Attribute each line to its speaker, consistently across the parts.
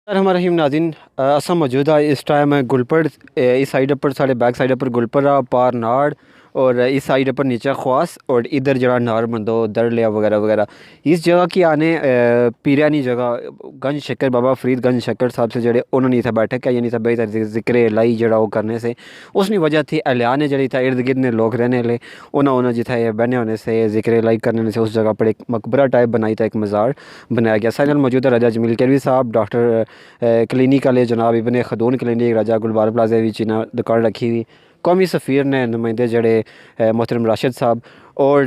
Speaker 1: रहीम नाज़रीन असां मौजूद है इस टाइम गुलपड़ इस साइड पर साढ़े बैक साइड पर गुलपड़ा पार नाड़ और इस साइड पर नीचा ख्वास और इधर जरा नार मंदो दर लिया वगैरह वगैरह। इस जगह की आने पीरानी जगह गंज शक्कर बाबा फरीद गंज शक्कर साहब से जड़े उन्होंने इतना बैठक है यानी सब जिक्र लाई जड़ा वो करने से उसकी वजह थी एलियाने जड़ी था इर्द गिर्द ने लोग रहने ले उन्होंने जिथे बहने होने से जिक्र लाई करने से उस जगह पर एक मकबरा टाइप बनाई था एक मज़ार बनाया गया। साइनल मौजूद है राजा जमील केरवी साहब डॉक्टर क्लिनिक वाले जनाब इबन खदून क्लिनिक राजा गुलबार प्लाजे भी चीना दुकान रखी हुई कौमी सफ़ीर ने नुमाइंदे जड़े मोहतरम राशिद साहब और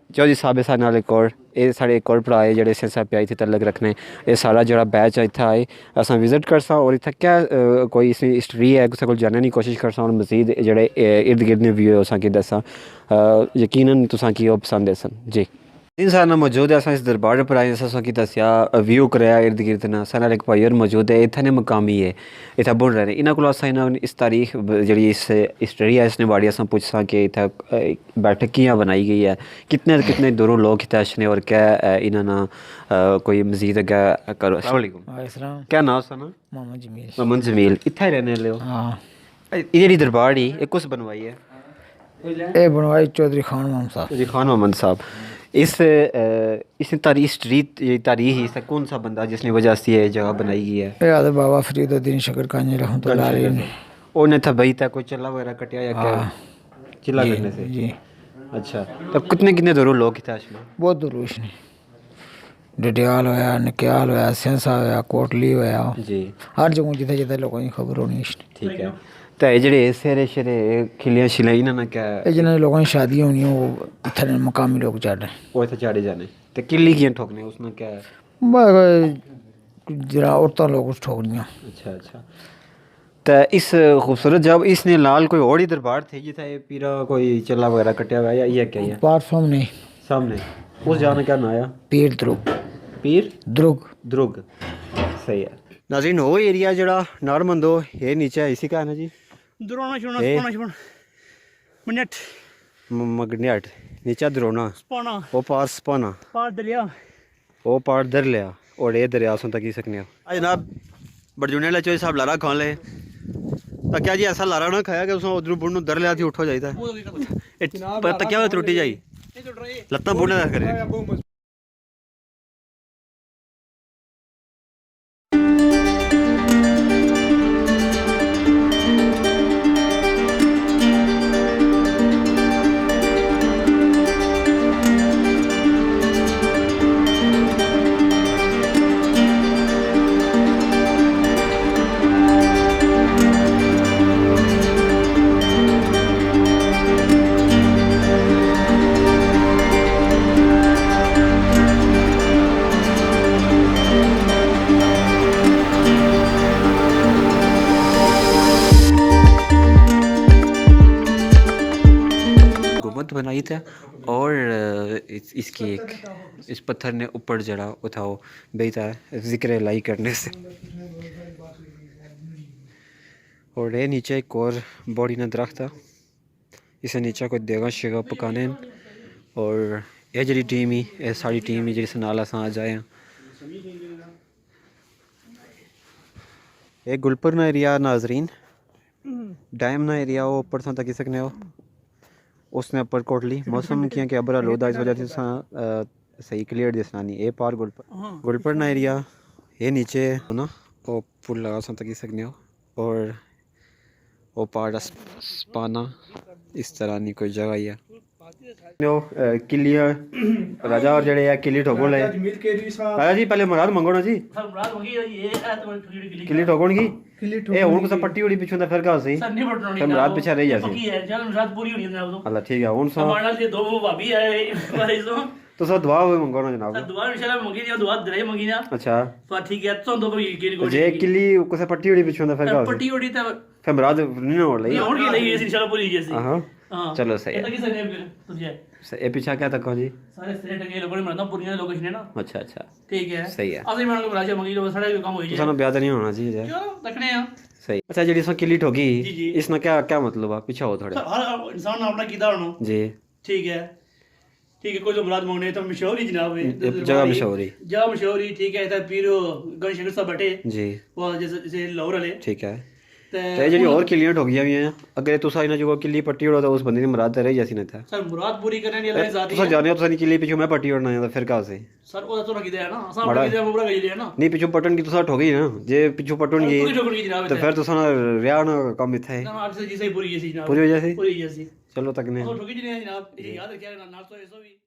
Speaker 1: चौधरी साहब साढ़े नाल एक और ये साढ़े एक और भरा है जड़े साहब पे आई थी तलक रखने ये सारा जड़ा बैच इतना आए अस विजिट करसा और इतना क्या कोई इसमें हिस्टरी है कुछ को जानने की कोशिश करसा और मजीद जड़े इर्द गिर्द ने व्यू है दसा यकीनन तुसा की पसंद है सन जी। तीन साल मौजूद है अस इस दरबार पर आए अस की दसिया व्यू कराया इर्द गिर्द ना सारे एक भाई और मौजूद है इतने मकामी है इतना बुन रहे इन्हों को इस तारीख जी इस हिस्टरी है इसने बाड़ी अस पुछसा कि इतना बैठक कियाँ बनाई गई है कितने कितने दूरों लोग इतने अच्छे और क्या इन्होंने कोई मजीद अगर करो। अस्सलाम क्या नाम सना मोहम्मद जमील इतना ही रहने लो। हाँ ये जी दरबार ही एक कुछ बनवाई है ये
Speaker 2: बनवाई चौधरी खान मोहम्मद साहब
Speaker 1: इस तारीख स्ट्रीट ये तारीख ही इसका कौन सा बंदा जिसने वजह से ये जगह बनाई गई है
Speaker 2: ये बाबा फरीदुद्दीन शकरकानी रहमतुल्लाह अलैह
Speaker 1: और था भाई था कोई चला वगैरह कटिया या क्या चिल्ला करने से
Speaker 2: जी।
Speaker 1: अच्छा तो कितने कितने दूर लोग थे इसमें
Speaker 2: बहुत दूर नहीं डडियाल होया नक्याल होया सेंसा होया कोटली होया
Speaker 1: जी
Speaker 2: हर जगह जिथे जिथे लोगों की खबर होनी
Speaker 1: ठीक है। तो ये जड़े सेरे शेरे खिलियाँ शिलियाँ इन्होंने क्या
Speaker 2: जिन्हें लोगों की शादी होनी वो इतने मकामी लोग चाड़े
Speaker 1: वो इतने चाड़े जाने तो किली कियाँ ठोकने उसमें क्या है
Speaker 2: जरा औरतों लोग ठोकनियाँ।
Speaker 1: अच्छा अच्छा तो इस खूबसूरत जब इसने लाल कोई और ही दरबार थे जिथे पीरा कोई चला वगैरह कटिया हुआ या ये क्या है
Speaker 2: पार सामने
Speaker 1: सामने उस जाने क्या नाया
Speaker 2: पीर द्रुग
Speaker 1: द्रुग सही है। नाज़रीन वो एरिया जड़ा नारमंदो ये नीचे है इसी का है ना जी
Speaker 3: द्रोणा छोना स्पाना छोना मन्नट
Speaker 1: मगन्याट नीचे द्रोणा
Speaker 3: स्पाना
Speaker 1: वो पार स्पाना
Speaker 3: पार दरिया
Speaker 1: वो पार दर लिया और ये दरिया सुन तक ही सकने हो जनाब बड़जूने ले चो साहब लारा खान ले तो क्या जी ऐसा लारा ना खाया कि उसने उधर बुढ़ दर लिया थी उठो जाता है क्या त्रुटी जाई लत्ता बुढ़ने करे बनाई था और इसकी एक इस पत्थर ने ऊपर जड़ा उठाओ बेटा जिक्र लाई करने से और ये नीचे एक और बॉडी ने दरख्त था इसे नीचे कोई देगा शेगा पकाने और ये जी टीम ही ये सारी टीम ही जिस नाल अस आ जाए ये गुलपुर ना एरिया नाजरीन डैम ना एरिया वो ऊपर तक ही सकने हो उसने ऊपर कोटली मौसम किया कि अबरा लोदा इस वजह से सही क्लियर दिसना नहीं ये पार गुलपुर ना एरिया ये नीचे ना वो पुल लगा तक ही सकने हो और वो पार स्पाना इस तरह नहीं कोई जगह ही है किली राजा और जड़े किली ठोको ले राजा जी पहले मुराद मंगो ना जी किली ठोकोन की ए हुन को पट्टी उड़ी पिछू फिर का सही फिर मुराद पीछे रह जासी अल्लाह ठीक है हुन सो
Speaker 3: हमारा ये दो भाभी है
Speaker 1: तो सब दुआ हुए मंगो ना जनाब
Speaker 3: दुआ इंशाल्लाह मंगी दिया दुआ दरे मंगी ना
Speaker 1: अच्छा
Speaker 3: तो ठीक है तो दो को
Speaker 1: जे किली को से पट्टी उड़ी पिछू फिर का
Speaker 3: पट्टी उड़ी तो
Speaker 1: फिर मुराद नहीं हो रही
Speaker 3: और की नहीं इंशाल्लाह पूरी जैसी
Speaker 1: हां चलो सही है
Speaker 3: तो किसे ने तुझे
Speaker 1: ये पीछा क्या तक जी
Speaker 3: सारे स्ट्रेट के लोगों ने मतलब पुराने लोग ने ना
Speaker 1: अच्छा अच्छा
Speaker 3: ठीक है
Speaker 1: सही है
Speaker 3: असली में राजा मंगी लो सारे काम हो जाए
Speaker 1: सानू ब्याह नहीं होना चाहिए
Speaker 3: चलो देखने हैं
Speaker 1: सही। अच्छा जी इसमें किली ठोकी इसमें क्या क्या मतलब है पीछा हो थोड़ा
Speaker 3: हर इंसान ने अपना कीदा होना
Speaker 1: जी
Speaker 3: ठीक है ठीक है कोई तो मुराद मांगने तो मशहूर ही जनाब है
Speaker 1: जगह मशहूर ही।
Speaker 3: जगह मशहूर ही ठीक है इधर पीर गणेश शंकर साहब बैठे
Speaker 1: जी
Speaker 3: वो जैसे लाहौर वाले
Speaker 1: ठीक है
Speaker 3: ते
Speaker 1: ते जेह्ड़ी होर किल्लियां ठोकियां भी हैं अगर तुस इन्हें जो किल्ली पट्टी ओड़ो तो उस बंदे दी मुराद ते रेही जैसी नहीं था
Speaker 3: सर मुराद पूरी करने वाली जाती
Speaker 1: तुस जाने हो तुस किल्ली पिछू मैं पट्टी ओड़ना है तो फिर कहाँ से
Speaker 3: सर वो तो रखी दे ना साहब रखी दे मुबरा गई दे ना
Speaker 1: नहीं पिछू पटन की तुस ठोकी ना जे पिछू पटन की
Speaker 3: पूरी ठोकर की जनाब
Speaker 1: तो फिर तुस रिया ना कम इत्थे
Speaker 3: ना आज से जी सही पूरी जैसी जनाब
Speaker 1: पूरी वजह से
Speaker 3: पूरी जैसी
Speaker 1: चलो तक ने
Speaker 3: तो ठोकी जी ने जनाब ये याद रखिएगा ना तो ऐसा भी